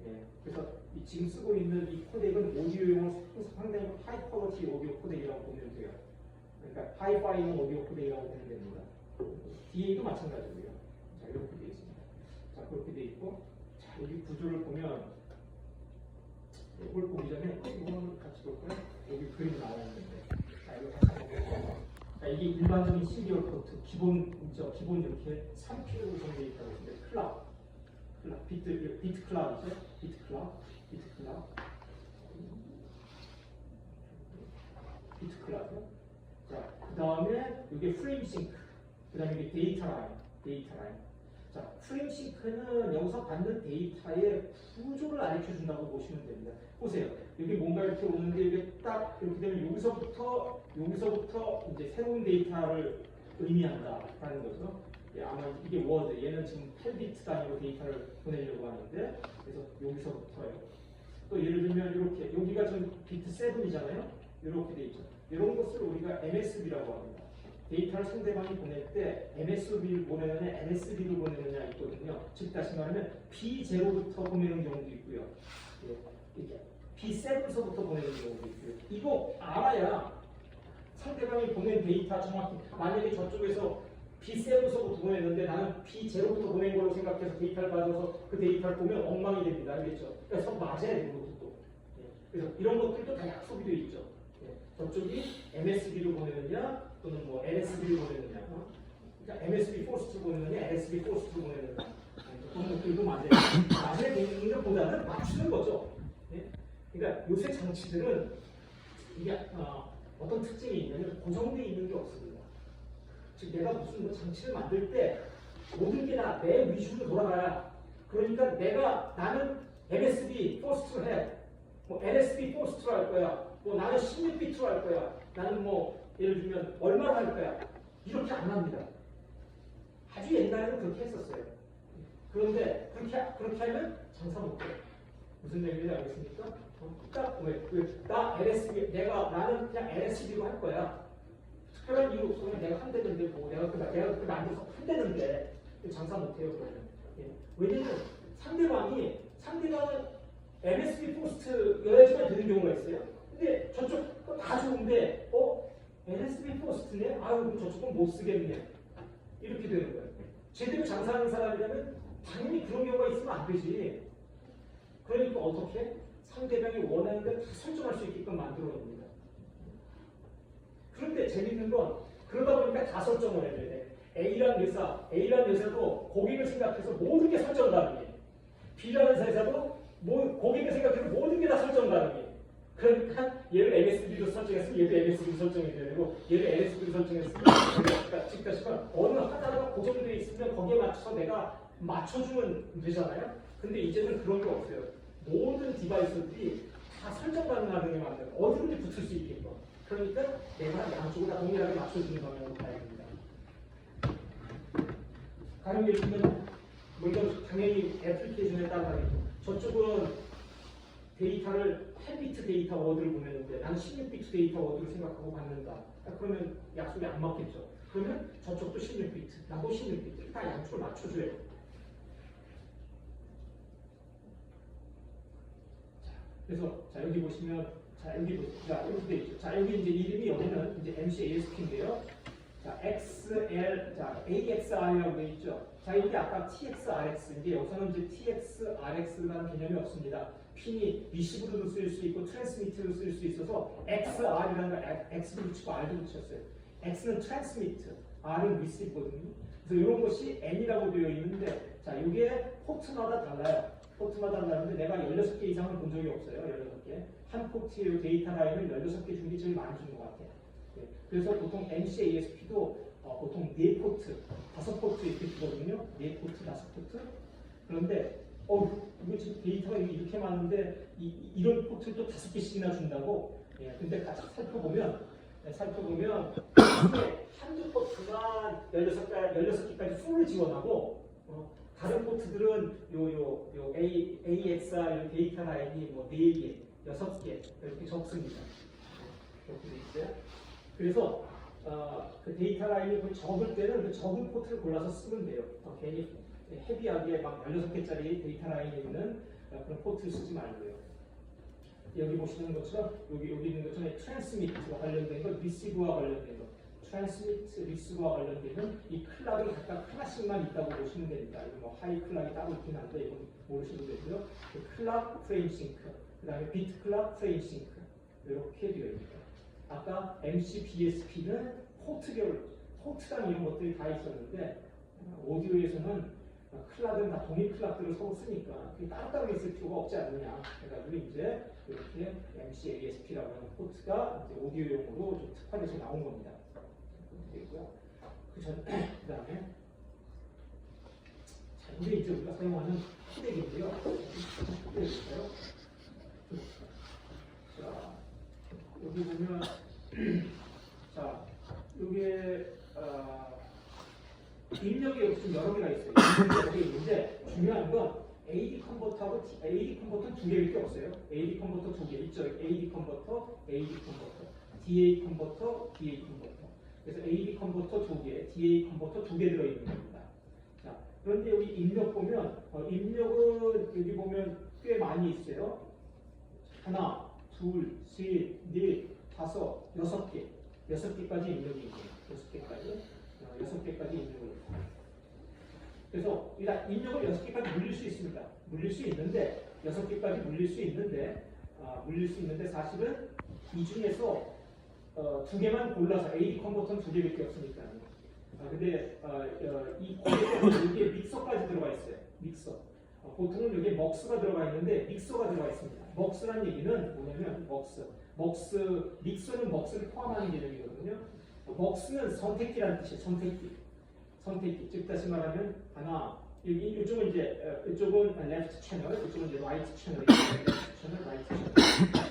Speaker 1: 예, 그래서 지금 쓰고 있는 이 코덱은 오디오용을 상당히 하이퀄리티 오디오 코덱이라고 보면 돼요. 그러니까 하이파이용 오디오 코덱이라고 보면 됩니다. DA도 마찬가지고요. 자, 이렇게 되어 있습니다. 자, 그렇게 되어 있고, 자, 여기 구조를 보면, 이걸 보기 전에 이거는 같이 볼까요? 여기 그림 나와 있는데, 자, 이거 다시 한번 볼까요? 자, 이게 일반적인 시리얼 포트, 기본 이렇게 3kg 정도 있다고 했는데, 비트 클락이죠? 비트 클락이요. 자, 그 다음에 이게 프레임 싱크, 그 다음에 이게 데이터 라인. 자, 프레임 싱크는 여기서 받는 데이터의 구조를 알려 준다고 보시면 됩니다. 보세요. 여기 뭔가 이렇게 오는데 이게 딱 이렇게 되면 여기서부터 이제 새로운 데이터를 의미한다라는 거죠. 예, 아마 이게 워드, 얘는 지금 8비트가 아니고 데이터를 보내려고 하는데, 그래서 여기서부터요. 또 예를 들면 이렇게 여기가 지금 비트 7이잖아요. 이렇게 돼 있죠. 이런 것을 우리가 MSB라고 합니다. 데이터를 상대방이 보낼 때 MSB를 보내느냐, NSB를 보내느냐 있거든요. 즉 다시 말하면 B0부터 보내는 경우도 있고요. 예, 이렇게 B7서부터 보내는 경우도 있고요. 이거 알아야 상대방이 보낸 데이터 정확히 만약에 저쪽에서 B7서부터 보냈는데 나는 B0부터 보낸 걸로 생각해서 데이터를 받아서 그 데이터를 보면 엉망이 됩니다. 알겠죠? 그래서 맞아야 되는 것도. 예, 그래서 이런 것들도 다 약속이 되어 있죠. 예, 저쪽이 MSB로 보내느냐 또는 뭐 NSB로 보내느냐, 그러니까 MSB 포스트로 보내느냐, NSB 포스트로 보내느냐, 그런 것들도 맞아야 되는 것보다는 맞추는 거죠. 예? 그러니까 요새 장치들은 이게 어떤 특징이 있냐면 고정되어 있는 게 없습니다. 즉 내가 무슨 뭐 장치를 만들 때 모든 게 다 내 위주로 돌아가야. 그러니까 나는 MSB 포스트로 해, 뭐 NSB 포스트로 할 거야, 뭐 나는 16비트로 할 거야, 나는 뭐 예를 들면 얼마로 할 거야, 이렇게 안 합니다. 아주 옛날에는 그렇게 했었어요. 그런데 그렇게 하면 장사 못 해요.
Speaker 2: 무슨 얘기인지 알겠습니까? 나 LSD, 나는 그냥 LSD로 할 거야. 특별한 이유 없으면 내가 한대는데 뭐 내가 그 앉아서 한대는데 장사 못해요 그러면. 예. 왜냐면 상대방은 MSB 포스트여야지만 되는 경우가 있어요. 근데 저쪽 다 좋은데 MSB 포스트네? 아유 그럼 저쪽은 못 쓰겠네. 이렇게 되는 거예요. 제대로 장사하는 사람이라면 당연히 그런 경우가 있으면 안 되지. 그러니까 어떻게? 상대방이 원하는 걸 다 설정할 수 있게끔 만들어 놓습니다. 그런데 재밌는 건 그러다 보니까 다 설정을 해야 돼. A라는 회사도 고객을 생각해서 모든 게 설정 가능해. B라는 회사도 고객을 생각해서 모든 게 다 설정 가능해. 그러니까 얘를 MSB로 설정했으면 얘도 MSB로 설정해야 되고 얘를 LSB로 설정했으면 즉다시만 어느 하나가 고정되어 있으면 거기에 맞춰서 내가 맞춰주면 되잖아요. 근데 이제는 그런 게 없어요. 모든 디바이스들이 다 설정 가능하게 만들어 어디든지 붙을 수 있게끔. 그러니까 내가 양쪽을 다 동일하게 맞춰주는 방향으로 가야 됩니다. 가령 예를 들면 물론 당연히 애플리케이션에 따라다니고 저쪽은 데이터를 8비트 데이터 워드를 보내는데 나는 16비트 데이터 워드를 생각하고 받는다. 그러면 약속이 안 맞겠죠. 그러면 저쪽도 16비트, 나도 16비트 다 양쪽을 맞춰줘요. 그래서 자 여기 보시면 여기 돼 있죠. 여기 이제 이름이 여기는 이제 MC-ASP인데요. AXR이라고 돼 있죠. 여기 아까 TXRX인데 여기서는 이제 TXRX라는 개념이 없습니다. 핀이 리시브로도 쓸 수 있고 트랜스미트로 쓸 수 있어서 XR이라는 걸 X도 붙이고 R도 붙였어요. X는 트랜스미트, R은 리시브거든요. 그래서 이런 것이 N이라고 되어 있는데 이게 포트마다 달라요. 포트마다 다른데 내가 16개 이상을 본 적이 없어요. 16개. 한 포트의 데이터 라인을 16개 준 게 제일 많이 준 것 같아요. 네. 그래서 보통 MC-ASP도 보통 4포트, 5포트 이렇게 주거든요. 4포트, 5포트. 그런데 이거 지금 데이터가 이렇게 많은데 이런 포트를 또 5개씩이나 준다고. 예. 근데 같이 살펴보면 한두 포트가 16개까지 풀을 지원하고 다른 포트들은 AXR 데이터 라인이 뭐 4개, 6개 이렇게 적습니다. 이렇게 돼 있어요. 그래서 그 데이터 라인을 적을 때는 그 적은 포트를 골라서 쓰면 돼요. 괜히 헤비하게 막 16개짜리 데이터 라인에 있는 그런 포트를 쓰지 말고요. 여기 보시는 것처럼 여기 있는 것처럼 트랜스미트와 관련된 것, 리시브와 관련된 것. 트랜스미트, 리시브와 관련되는 이 클락이 각각 하나씩만 있다고 보시면 됩니다. 이거 뭐 하이 클락이 따로 있긴 한데 이건 모르셔도 되고요. 클락, 프레임 싱크, 그 다음에 비트 클락, 프레임 싱크 이렇게 되어 있습니다. 아까 MC, BSP는 포트란 이런 것들이 다 있었는데 오디오에서는 클락은 다 동일 클락들을 서로 쓰니까 따로따로 있을 필요가 없지 않느냐. 그래가지고 이제 이렇게 MC-ASP라고 하는 포트가 이제 오디오용으로 좀 특화돼서 나온 겁니다. 되고요. 그 다음에 이게 이제 우리가 사용하는 코덱인데요. 코덱일까요? 자, 여기 보면 이게 입력이 여기 좀 여러 개가 있어요. 여기 있는데 중요한 건 AD 컨버터하고 AD 컨버터 2개밖에 없어요. AD 컨버터 2개 있죠. AD 컨버터, DA 컨버터, DA 컨버터. 그래서 AD 컨버터 2개, DA 컨버터 2개 들어있는 겁니다. 자, 그런데 여기 입력 보면 입력은 여기 보면 꽤 많이 있어요. 하나, 둘, 셋, 넷, 다섯, 6개. 6개까지 입력이 있어요. 6개까지 입력을 있어요. 그래서 일단 입력을 6개까지 물릴 수 있습니다. 물릴 수 있는데 6개까지 물릴 수 있는데 사실은 이 중에서 2개만 골라서 AD 컨버터는 2개밖에 없으니까요. 근데 이 코드에 여기에 믹서까지 들어가 있어요. 믹서. 보통은 여기에 먹스가 들어가 있는데 믹서가 들어가 있습니다. 먹스란 얘기는 뭐냐면 믹서는 먹스를 포함하는 개념이거든요. 먹스는 선택기라는 뜻이에요. 선택기. 즉 다시 말하면 하나 이쪽은 left 채널, 이쪽은 이제 right 채널이에요.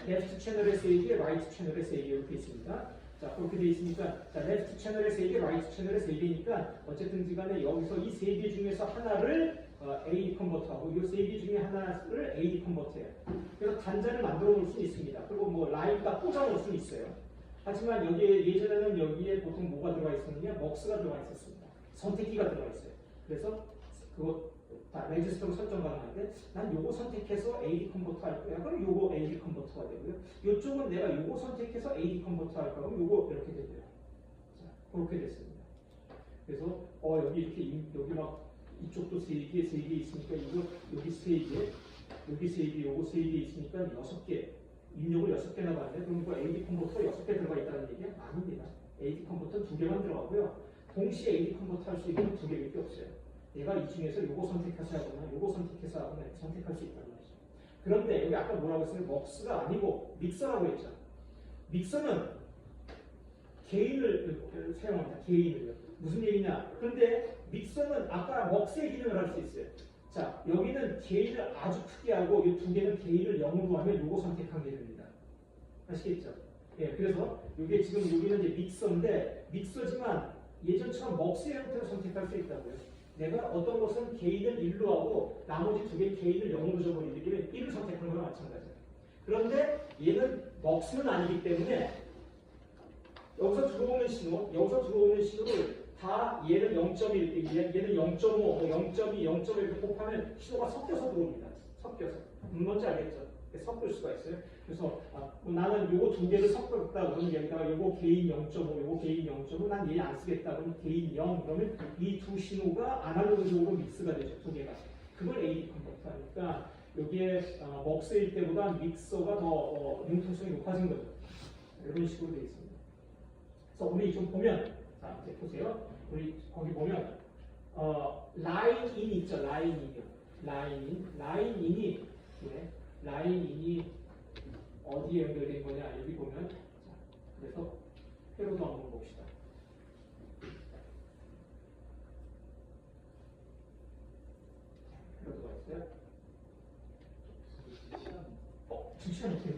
Speaker 2: left 채널의 세 개, right 채널의 세 개 이렇게 있습니다. 자, 그렇게 돼 있으니까, 자, 레프트 채널에 3개, 라이트 채널에 3개니까, 어쨌든 간에 여기서 이 3개 중에서 하나를 AD 컨버터하고, 이 3개 중에 하나를 AD 컨버터예요. 그래서 단자를 만들어 놓을 수 있습니다. 그리고 뭐 라인과 꽂아 놓을 수 있어요. 하지만 여기에, 예전에는 여기에 보통 뭐가 들어가 있었느냐? 먹스가 들어가 있었습니다. 선택기가 들어가 있어요. 그래서 그거 다 레지스터로 설정 가능한데, 난 요거 선택해서 AD 컨버터 할 거야. 그럼 요거 AD 컨버터가 되고요. 요쪽은 내가 요거 선택해서 AD 컨버터 할 거야. 그럼 요거 이렇게 되고요. 자, 그렇게 됐습니다. 그래서 여기 이렇게 여기 막 이쪽도 3개, 3개 있으니까 이거 여기 3개, 여기 3개, 요거 3개 있으니까 6개. 입력을 6개나 받는데 그럼 그 AD 컨버터 6개 들어가 있다는 얘기야? 아닙니다. AD 컨버터 2개만 들어가고요. 동시에 AD 컨버터 할 수 있는 2개밖에 없어요. 내가 이 중에서 요거 선택해서 하거나 요거 선택해서 하거나 선택할 수 있다는 거죠. 그런데 여기 아까 뭐라고 했어요? 먹스가 아니고 믹서라고 했죠. 믹서는 게인을 사용합니다. 게인을요. 무슨 얘기냐? 그런데 믹서는 아까 먹스의 기능을 할 수 있어요. 자, 여기는 게인을 아주 크게 하고 이 2개는 게인을 0으로 하면 요거 선택한 게 됩니다. 아시겠죠? 예, 그래서 이게 지금 여기는 이제 믹서인데 믹서지만 예전처럼 먹스의 형태로 선택할 수 있다고요. 내가 어떤 것은 게인을 1로 하고 나머지 2개 게인을 0으로 줘버리면 1을 선택하는 거랑 마찬가지예요. 그런데 얘는 먹스는 아니기 때문에 여기서 들어오는 신호를 다 얘는 0.1, 얘는 0.5, 0.2, 0.1 이렇게 곱하면 신호가 섞여서 들어옵니다. 섞여서. 뭔지 알겠죠? 섞을 수가 있어요. 그래서 뭐 나는 요거 2개를 섞었다 그러면 여기다가 요거 게인 0.5, 요거 게인 0.5, 난 얘 안 쓰겠다 그러면 게인 0 그러면 이 두 신호가 아날로그적으로 믹스가 되죠. 2개가. 그걸 AD 컨버터 하니까 여기에 먹스일 때보다 믹서가 더 융통성이 높아진 거죠. 이런 식으로 되어 있습니다. 그래서 우리 좀 보면 자 이제 보세요. 우리 거기 보면 라인인 있죠. 라인인이 어디에 연결된 거냐 여기 보면 자, 그래서 회로도 한번 봅시다. 회로도가 있어요. 2시간 어떻게